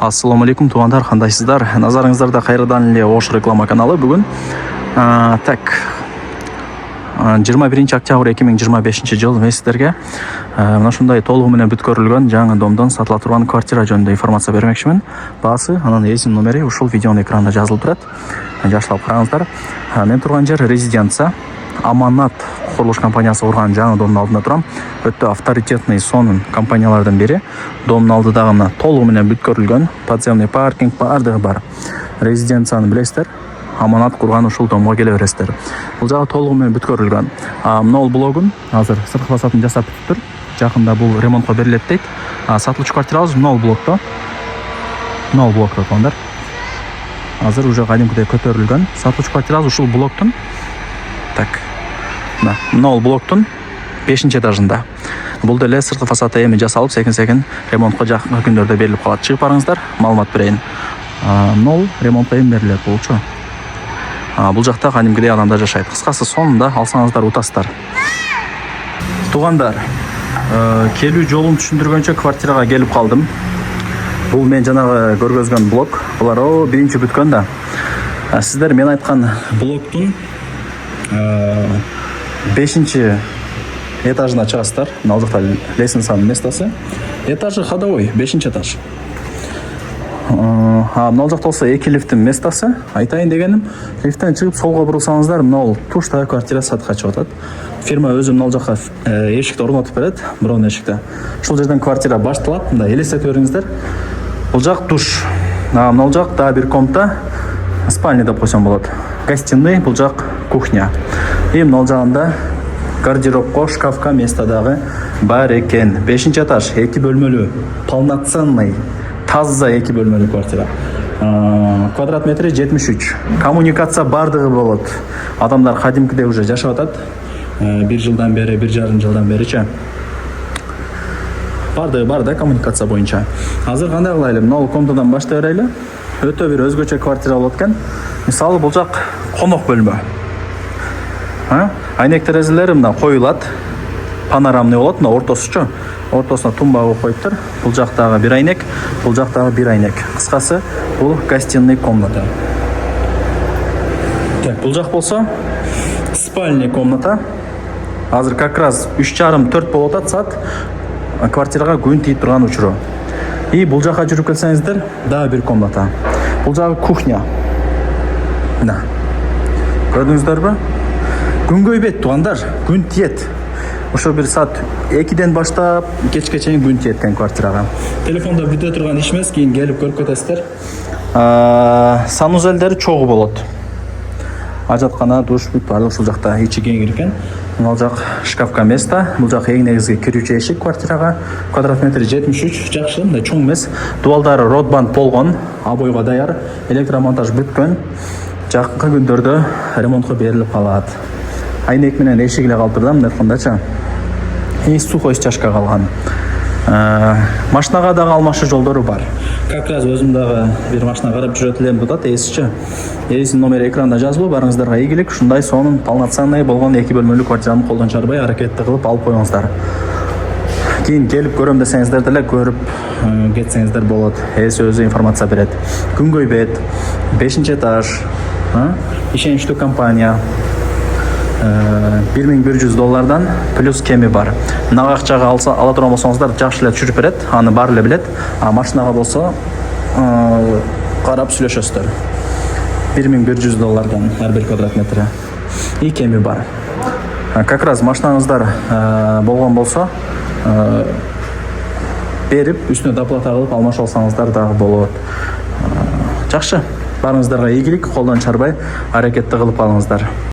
Ассаламу алейкум, туғандар, қандайсыздар? Назарыңыздарда қайрадан эле Ош реклама каналы. Бүгін 21 октябрь 2025 жыл мен сіздерге мына ушундай толугу менен бүткөрүлгөн жаңы домдон сатыла турган квартира жөнүндө информация бермекчимин. Баасы, анын эсим номери ушул видеонун экранында жазылып турат. Жаштап караңыздар. Мен турган жер резиденция. Аманат курулуш компаниясы курган жаңы домдун алдында турам. Өтө авторитетный сонун компаниялардын бири. Домдун алдыдагы мына толугу менен бүткөрүлгөн подземный паркинг бардыгы бар. Резиденцияны билесиздер. Аманат курган ушул домго келе бересиздер. Бул жагы толугу менен бүткөрүлгөн. Мына блогун азыр сырткы фасадын жасап бүттүр. Жакында бул ремонтко берилет дейт. Сатылуучу квартирабыз мына блокто. Мына блокто тугандар. Азыр уже кадимкидей көтөрүлгөн. Сатылуучу квартирабыз ушул блоктун. Так. Мына блоктун 5-этажында. Бул деле сырткы фасады эми жасалып, секин ремонтко жакын күндөрдө берилип калат. Чыгып барыңыздар, маалымат берейин. Мына ремонтко эми берилет болчу. Бул жакта кадимкидей адамдар жашайт. Кыскасы сонунда алсаңыздар утасыздар. Тугандар, келүү жолун түшүндүргөнчө квартирага келип калдым. Бул мен жанагы көргөзгөн блок. Булар биринчи бүткөн да. Сиздер мен айткан блоктун 5-этажына чыгасыздар. Мына жакта лестницанын местосы. Этажы ходовой, 5-этаж. Мына жакта болсо 2 лифттин местосы. Айтайын дегеним, лифттен чыгып солго бурулсаңыздар, мына туштагы квартира сатыкка чыгып атат. Фирма өзү мына жакка эшикти орнотуп берет, бирок эшикте. Ушул жерден квартира башталат. Мында элестетип бериңиздер. Бул жак душ. Мына жак да бир комната, спальня деп койсом болот. Гостиный, бул жак кухня. И мына жагында гардеробко, шкафка место дагы бар экен. 5-этаж, 2 бөлмөлүү, полноценный, таза 2 бөлмөлүү квартира. Квадрат метри 73. Коммуникация бардыгы болот. Адамдар кадимкидей уже жашап атат. 1 жылдан бери, 1,5 жылдан беричи. Бардыгы бар да коммуникация боюнча. Азыр кандай кылайлы? Мына комнатадан баштай берели. Өтө бир өзгөчө квартира болот экен. Мисалы бул жак конок бөлмө. Айнек терезелери мына коюлат. Панорамный болот, мына ортосучу. Ортосуна тумба коюп коюптур. Бул жактагы бир айнек, бул жактагы бир айнек. Кыскасы, бул гостиный комната. Так, бул жак болсо спальный комната. Азыр как раз 3,5-4 болуп атат саат. Квартирага күн тийип турган учуру. И бул жака жүрүп келсеңиздер, дагы бир комната. Бул жагы кухня. Мына. Көрдүңүздөрбү? Күн көйбөйт тугандар, күн тиет. Ошо бир саат 2ден баштап кечке чейин күн тиеткен квартирага. Телефондо бүтө турган иш эмес, кийин келип көрүп кетесиздер. Санузелдери чогуу болот. Ажаткана, душ, бүт баардыгы ушул жакта ичи кеңир экен. Мына жак шкафка место. Бул жак эң негизги кирүүчү эшик квартирага. Квадрат метри 73, жакшы, мындай чоң эмес. Дубалдары родбанд болгон, обойго даяр, электромонтаж бүткөн. Жакынкы күндөрдө ремонтко берилип калат. Айнек менен эшик эле калып турдам, айткандачы. И сухой стяжка калган. Машинага дагы алмашы жолдору бар. Как раз өзүм дагы бир машина карап жүрөт элем деп эсичи. Эсин номери экранда жазылуу, барыңыздарга ийгилик. Ушундай сонун полноценный болгон 2 бөлмөлүү квартираны колдон чарбай аракетти кылып алып коюңуздар. Кийин келип көрөм десеңиздер деле көрүп кетсеңиздер болот. Эси өзү информация берет. Күн көйбөйт. 5-этаж. Ишеничтүү компания. $1100 плюс кеми бар. Нага акчага ала турган болсоңуздар жакшы эле түшүрүп берет, аны бар эле билет. Машинага болсо карап сүйлөшөсүздөр. $1100 ар бир квадрат метри. И кеми бар. Как раз машинаңыздар болгон болсо берип үстүнө доплата кылып алмашып алсаңыздар дагы болот. Жакшы. Барыңыздарга ийгилик, колдон чарбай аракетти кылып алыңыздар.